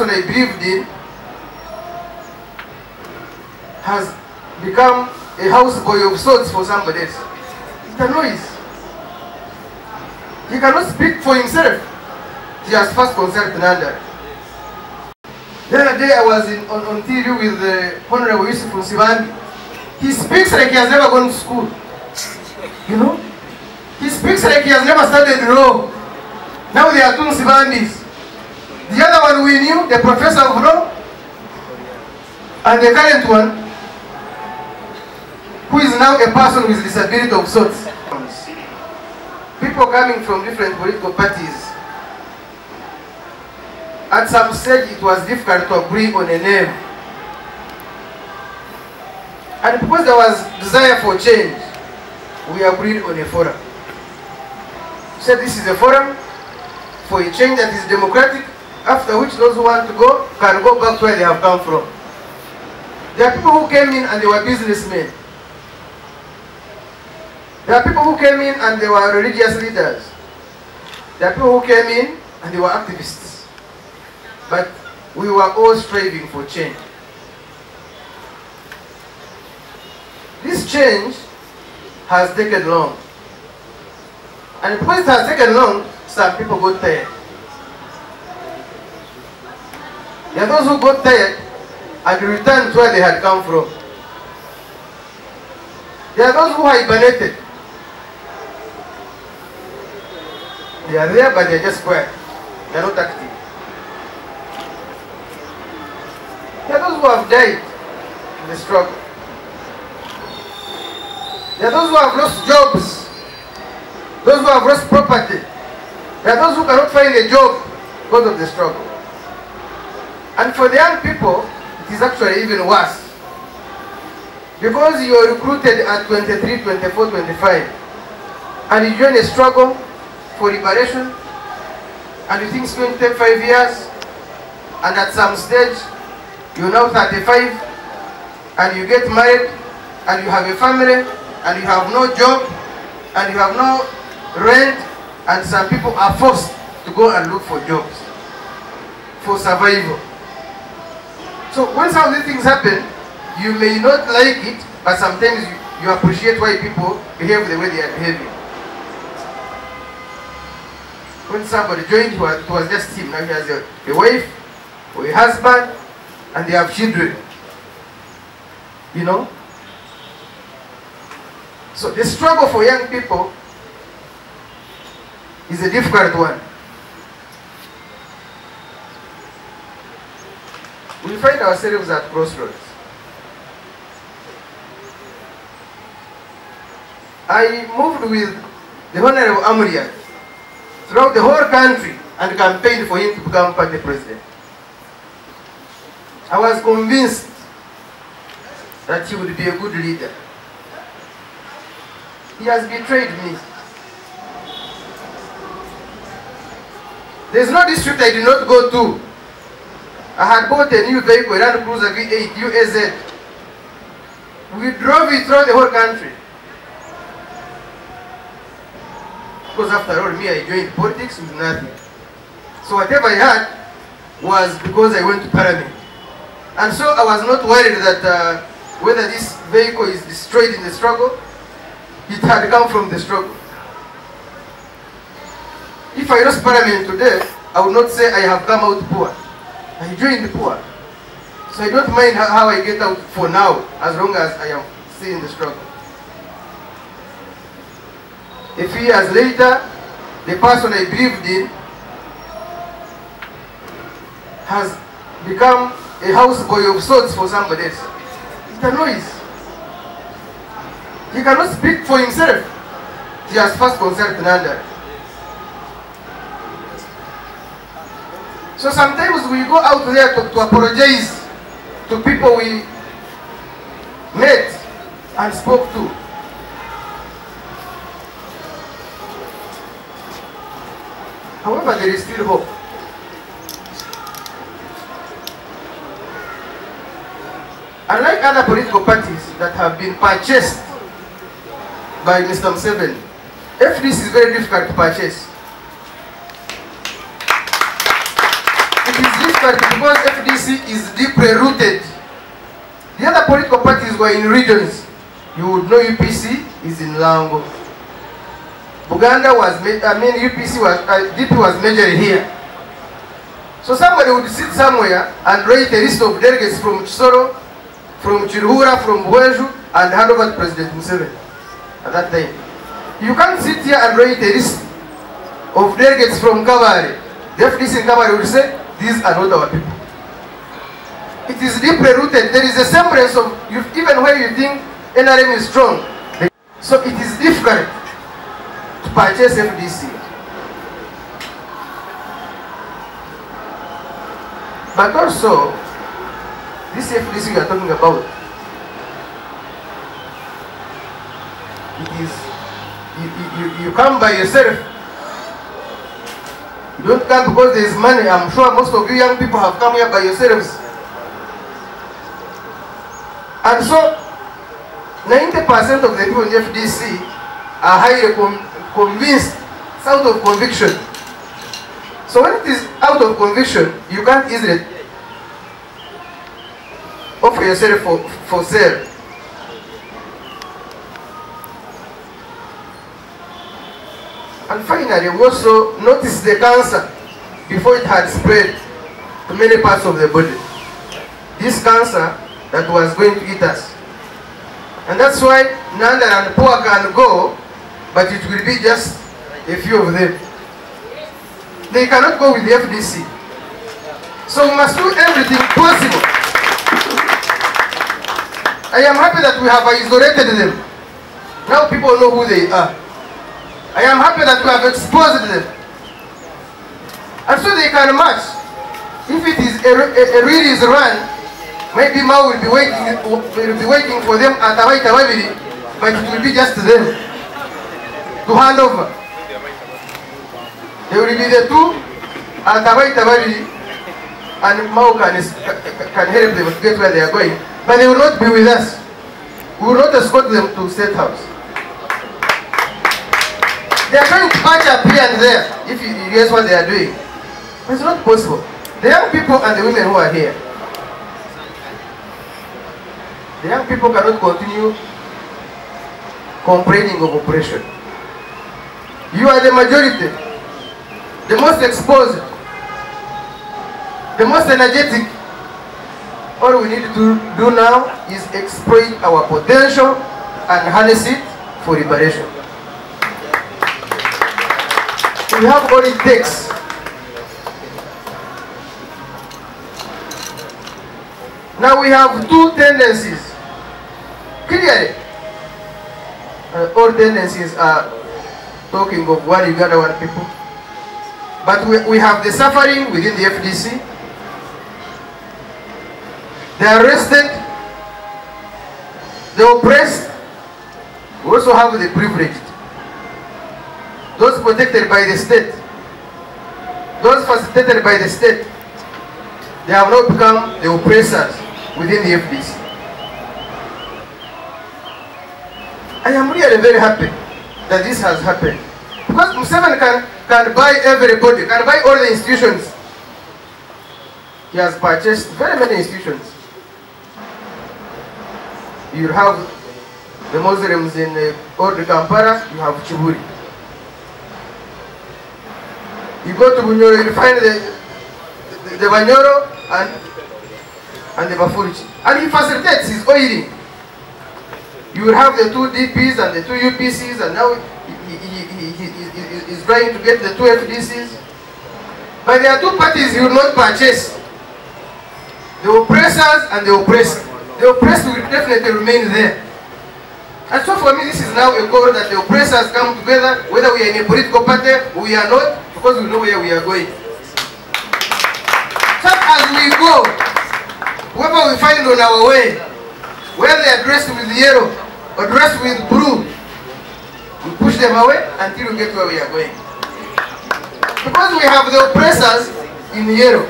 person I believed in has become a houseboy of sorts for somebody else. It annoys. He cannot speak for himself. He has first consulted Nandala. The other day I was on TV with the Honorable Museveni. He speaks like he has never gone to school. You know? He speaks like he has never studied law. Now there are two Musevenis. The other one we knew, the professor of law, and the current one, who is now a person with disability of sorts. People coming from different political parties, at some stage it was difficult to agree on a name. And because there was desire for change, we agreed on a forum. So this is a forum for a change that is democratic, after which those who want to go can go back to where they have come from. There are people who came in and they were businessmen. There are people who came in and they were religious leaders. There are people who came in and they were activists. But we were all striving for change. This change has taken long. And because it has taken long, some people got tired. There are those who got tired and returned to where they had come from. There are those who hibernated. They are there, but they are just quiet. They are not active. There are those who have died in the struggle. There are those who have lost jobs. Those who have lost property. There are those who cannot find a job because of the struggle. And for the young people, it is actually even worse. Because you are recruited at 23, 24, 25, and you join a struggle for liberation, and you think it's going to take 5 years, and at some stage, you're now 35, and you get married, and you have a family, and you have no job, and you have no rent, and some people are forced to go and look for jobs for survival. So when some of these things happen, you may not like it, but sometimes you appreciate why people behave the way they are behaving. When somebody joined, it was just him. Now he has a wife or a husband, and they have children. You know? So the struggle for young people is a difficult one. We find ourselves at crossroads. I moved with the Honorable Amuriat throughout the whole country and campaigned for him to become party president. I was convinced that he would be a good leader. He has betrayed me. There's no district I did not go to. I had bought a new vehicle, a Land Cruiser V8 UAZ. We drove it throughout the whole country. Because after all, me, I joined politics with nothing. So whatever I had was because I went to Parliament. And so I was not worried that whether this vehicle is destroyed in the struggle, it had come from the struggle. If I lost Parliament today, I would not say I have come out poor. I joined the poor. So I don't mind how I get out for now, as long as I am still in the struggle. A few years later, the person I believed in has become a houseboy of sorts for somebody else. It annoys. He cannot speak for himself. He has first consulted Nandala. So sometimes we go out there to apologize to people we met and spoke to. However, there is still hope. Unlike other political parties that have been purchased by Mr. Museveni, FDC is very difficult to purchase. It is difficult to because FDC is deeply rooted. The other political parties were in regions. You would know UPC is in Lango. Uganda was, UPC was, DP was majorly here. So somebody would sit somewhere and write a list of delegates from Chisoro, from Chiruhura, from Bweju, and hand over to President Museveni at that time. You can't sit here and write a list of delegates from Kabare. The FDC in Kabare would say, these are not our people. It is deeply rooted. There is a semblance of, even when you think NRM is strong, so it is difficult to purchase FDC. But also, this FDC we are talking about, it is, you come by yourself. You don't come because there is money. I'm sure most of you young people have come here by yourselves. And so, 90% of the people in the FDC are highly convinced. It's out of conviction. So when it is out of conviction, you can't easily offer yourself for sale. And finally, we also noticed the cancer before it had spread to many parts of the body. This cancer that was going to eat us. And that's why Nandala and POA can go, but it will be just a few of them. They cannot go with the FDC. So we must do everything possible. I am happy that we have isolated them. Now people know who they are. I am happy that we have exposed them. And so they can match. If it is a release run, maybe Mao will be waiting for them at Awaita Wabili, but it will be just them to hand over. There will be the two at Awaita Wabili, and Mao can help them to get where they are going. But they will not be with us. We will not escort them to State House. They are going to patch up here and there, if you guess what they are doing. But it's not possible. The young people and the women who are here, the young people cannot continue complaining of oppression. You are the majority, the most exposed, the most energetic. All we need to do now is exploit our potential and harness it for liberation. We have all it takes. Now we have two tendencies. Clearly, all tendencies are talking of one Uganda, one people. But we have the suffering within the FDC. The arrested, the oppressed. We also have the privileged. Those protected by the state, those facilitated by the state, they have now become the oppressors within the FDC. I am really very happy that this has happened. Because Museveni can buy everybody, can buy all the institutions. He has purchased very many institutions. You have the Muslims in Old Kampala, you have Chiburi. You go to Bunyoro, you find the Banyoro and the Bafurichi. And he facilitates his oiling. You will have the two DPs and the two UPCs, and now he is trying to get the two FDCs. But there are two parties he will not purchase. The oppressors and the oppressed. The oppressed will definitely remain there. And so for me, this is now a call that the oppressors come together, whether we are in a political party or we are not, because we know where we are going. So as we go, whoever we find on our way, whether they are dressed with yellow or dressed with blue, we push them away until we get where we are going. Because we have the oppressors in yellow,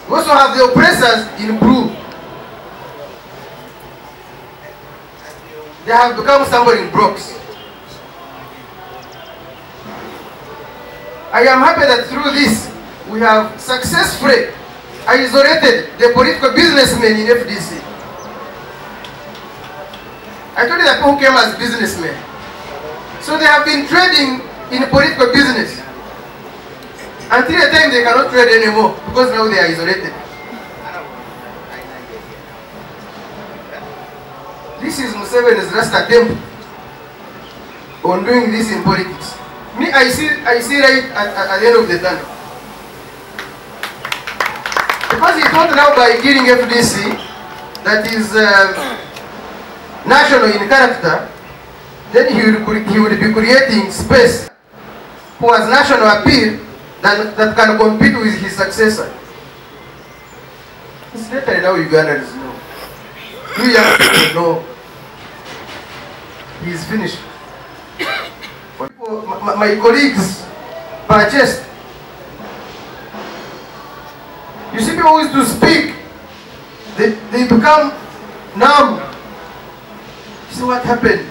we also have the oppressors in blue. They have become somebody in blocks. I am happy that through this, we have successfully isolated the political businessmen in FDC. I told you that people came as businessmen. So they have been trading in political business until the time they cannot trade anymore because now they are isolated. This is Museveni's last attempt on doing this in politics. Me, I see right at the end of the tunnel. Because he thought now by killing FDC that is national in character, then he would be creating space who has national appeal that can compete with his successor. It's better now Ugandans know. You young people know. He is finished. My colleagues purchased. You see people who used to speak, they become numb. See what happened?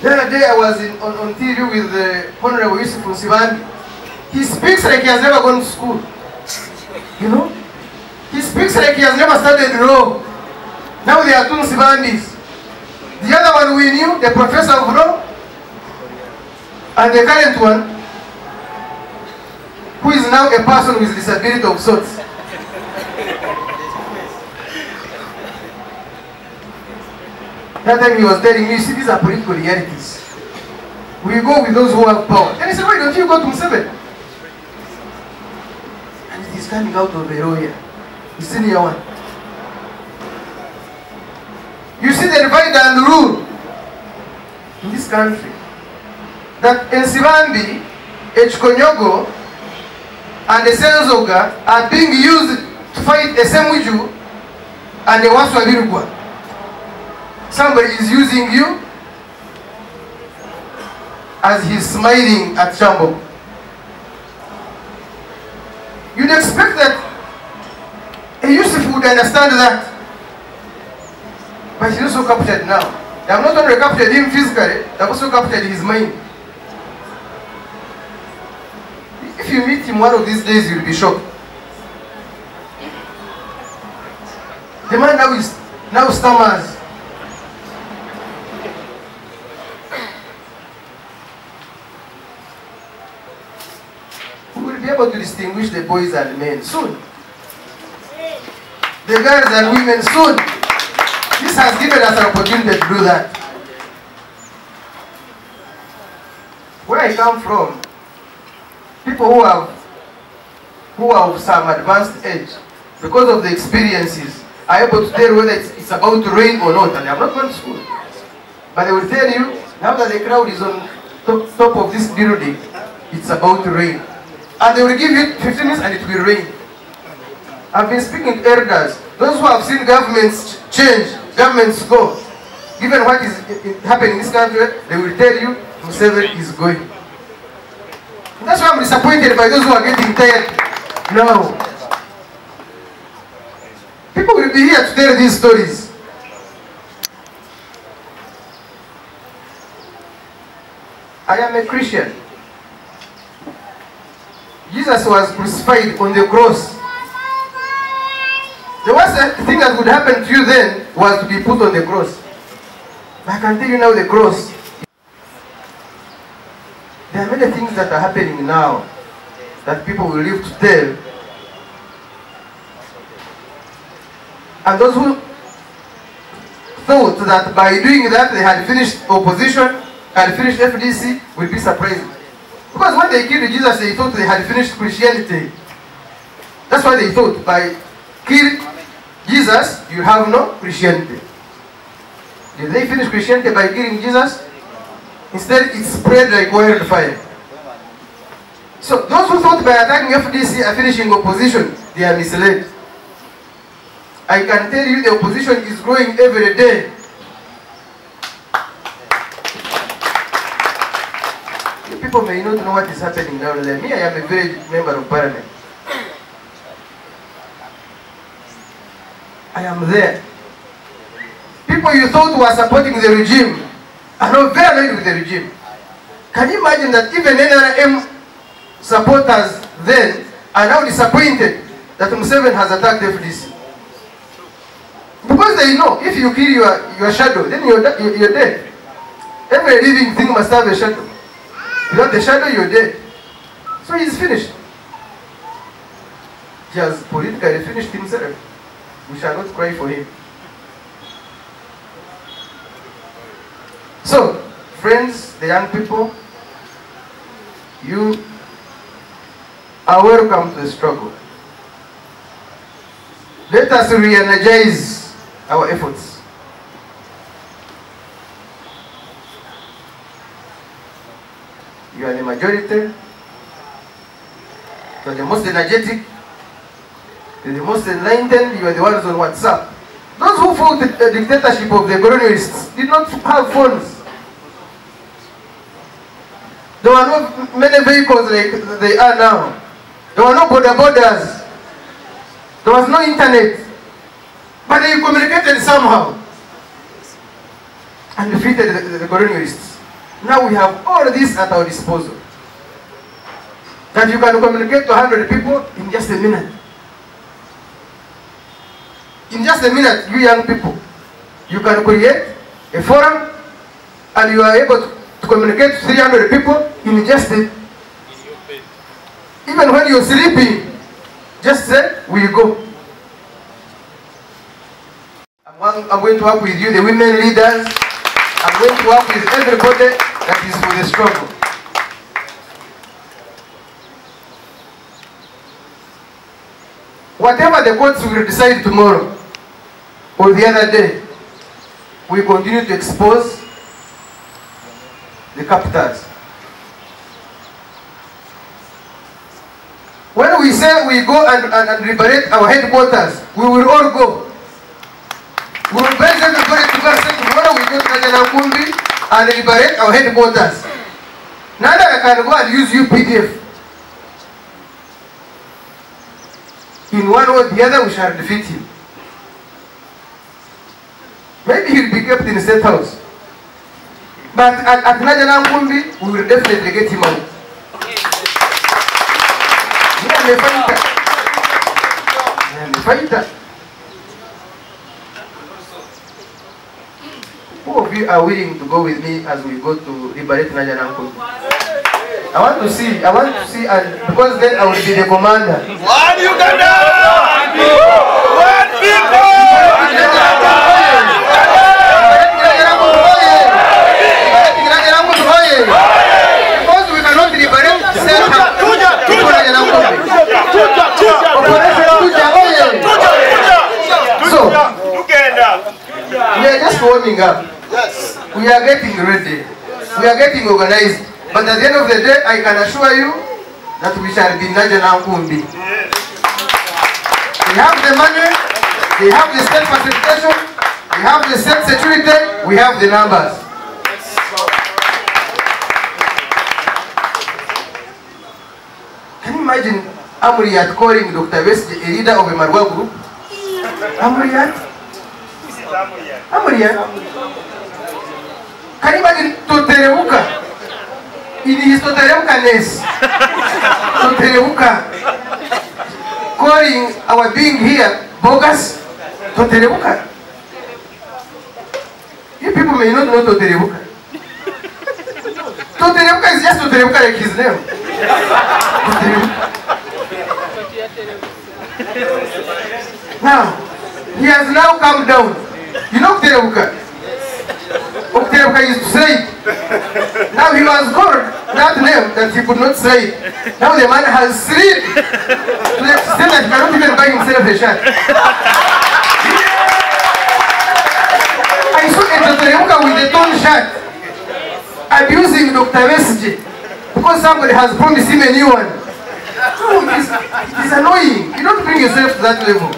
The other day I was on TV with the Honorable Museveni. He speaks like he has never gone to school. You know? He speaks like he has never studied law. Now there are two Musevenis. The other one we knew, the professor of law, and the current one, who is now a person with disability of sorts. That time he was telling me, you see, these are political realities. We go with those who have power. And he said, why don't you go to Museveni? And it is coming out of the lawyer. The senior one. You see the divide and rule in this country. That Ensibambi, Echikonyogo, and the Senzoga are being used to fight a Semwiju and the Waswabirugwa. Somebody is using you as he's smiling at Chambo. You'd expect that a Yusuf would understand that. But he's also captured now. They have not only captured him physically, they have also captured his mind. If you meet him one of these days, you'll be shocked. The man now stammers. We will be able to distinguish the boys and men soon. The girls and women soon. This has given us an opportunity to do that. Where I come from, people who are of some advanced age, because of the experiences, are able to tell whether it's about to rain or not, and they have not gone to school. But they will tell you, now that the crowd is on top of this building, it's about to rain. And they will give you 15 minutes and it will rain. I've been speaking to elders, those who have seen governments change, governments go. Given what is happening in this country, they will tell you Museveni is going. And that's why I'm disappointed by those who are getting tired now. People will be here to tell these stories. I am a Christian. Jesus was crucified on the cross. The worst thing that could happen to you then was to be put on the cross. But I can tell you now the cross. There are many things that are happening now that people will live to tell. And those who thought that by doing that they had finished opposition, had finished FDC, will be surprised. Because when they killed Jesus, they thought they had finished Christianity. That's why they thought by killing Jesus, you have no Christianity. Did they finish Christianity by killing Jesus? Instead, it spread like wildfire. So those who thought by attacking FDC are finishing opposition, they are misled. I can tell you the opposition is growing every day. People may not know what is happening down there. Me, I am a village member of parliament. I am there. People you thought were supporting the regime are not very annoyed with the regime. Can you imagine that even NRM supporters then are now disappointed that Museveni has attacked FDC. Because they know if you kill your shadow, then you're dead. Every living thing must have a shadow. Without the shadow, you're dead. So he's finished. He has politically finished himself. We shall not cry for him. So, friends, the young people, you are welcome to the struggle. Let us re-energize our efforts. You are the majority. You are the most energetic. You are the most enlightened. You are the ones on WhatsApp. Those who fought the dictatorship of the colonialists did not have phones. There were not many vehicles like they are now. There were no borders. There was no internet. But they communicated somehow and defeated the colonialists. Now we have all this at our disposal. That you can communicate to 100 people in just a minute. In just a minute, you young people, you can create a forum and you are able to communicate to 300 people in just a... Even when you're sleeping, just say, we go. I'm going to work with you, the women leaders. I'm going to work with everybody that is for the struggle. Whatever the courts will decide tomorrow or the other day, we continue to expose the capitals. When we say we go and liberate our headquarters, we will all go. We will bring everybody together. Tomorrow we go to Nandala and liberate our headquarters. Nandala can go and use UPDF. In one or the other, we shall defeat him. Maybe he will be kept in the state house. But at Nandala, we will definitely get him out. I am a fighter. Who of you are willing to go with me as we go to liberate Nandala? I want to see, and because then I will be the commander. One Uganda! One people! Because we cannot liberate So, we are just warming up. Yes. We are getting ready. We are getting organized. But at the end of the day, I can assure you that we shall be Nandala. We have the money, we have the state facilitation, we have the state security, we have the numbers. Can you imagine Amriyat calling Dr. West, a leader of a Marwa group? Amriyat? Can you imagine Totereuka? In his Totereuka-ness, Totereuka, calling our being here bogus, Totereuka. You people may not know Totereuka. Totereuka is just Totereuka like his name. Now, he has now come down. You know Totereuka? Totereuka used to say it. Now he was called that name that he could not say it. Now the man has slid to the extent that he cannot even buy himself a shirt. I saw a Totereuka with a torn shirt abusing Dr. Wesji because somebody has promised him a new one. No, it is annoying. You don't bring yourself to that level.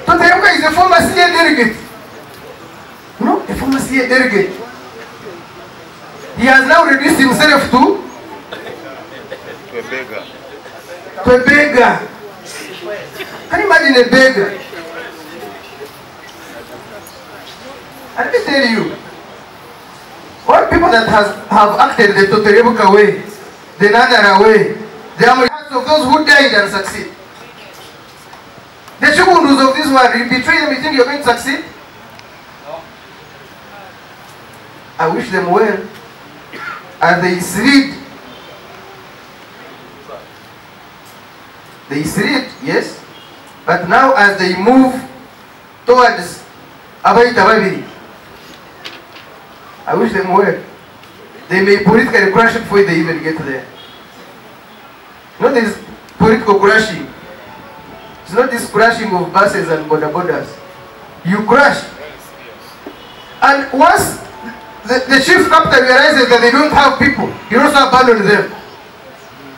Totereuka is a former CA delegate. No, a former CA delegate. He has now reduced himself to a beggar. To a beggar. Can you imagine a beggar? And let me tell you, all people that have acted the Totereuka way, the Nandala way, they are of those who died and succeed. The Chubundus of this world, you betray them, you think you're going to succeed? No. I wish them well. And they sleep. They sleep, yes. But now as they move towards Abaita Babiri, I wish them well. They may politically crash before they even get there. Not this political crashing. It's not this crashing of buses and borders. You crash. And once the chief captain realizes that they don't have people, he also abandoned them.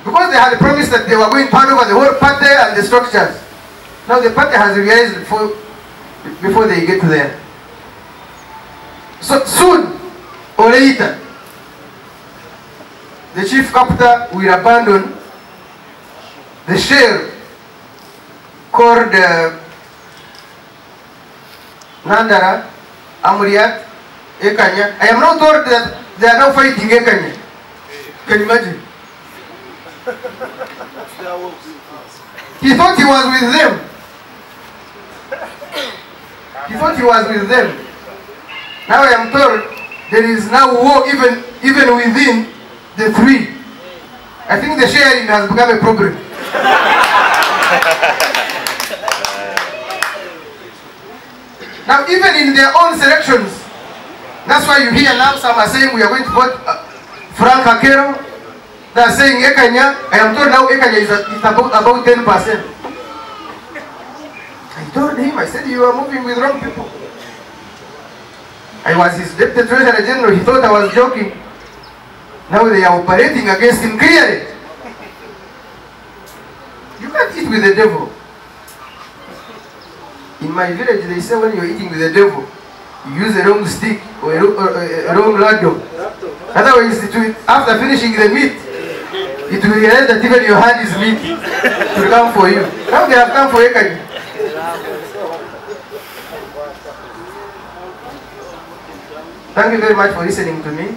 Because they had promised that they were going to hand over the whole party and the structures. Now the party has realized before they get there. So soon or later, the chief captain will abandon the share called Nandala, Amuriat, Ekanya. I am not told that they are now fighting Ekanya. Can you imagine? He thought he was with them. He thought he was with them. Now I am told there is now war even within the three. I think the sharing has become a problem. Now even in their own selections, that's why you hear now some are saying we are going to vote Frank Akero. They are saying Ekanya. I am told now Ekanya is about 10%. I told him, I said you are moving with wrong people. I was his deputy treasurer general, he thought I was joking. Now they are operating against him clearly. You can't eat with the devil. In my village, they say when you're eating with the devil, you use a wrong stick or a wrong ladle. Otherwise, after finishing the meat, it will realize that even your hand is meat to come for you. Now they have come for Ekanya. Thank you very much for listening to me.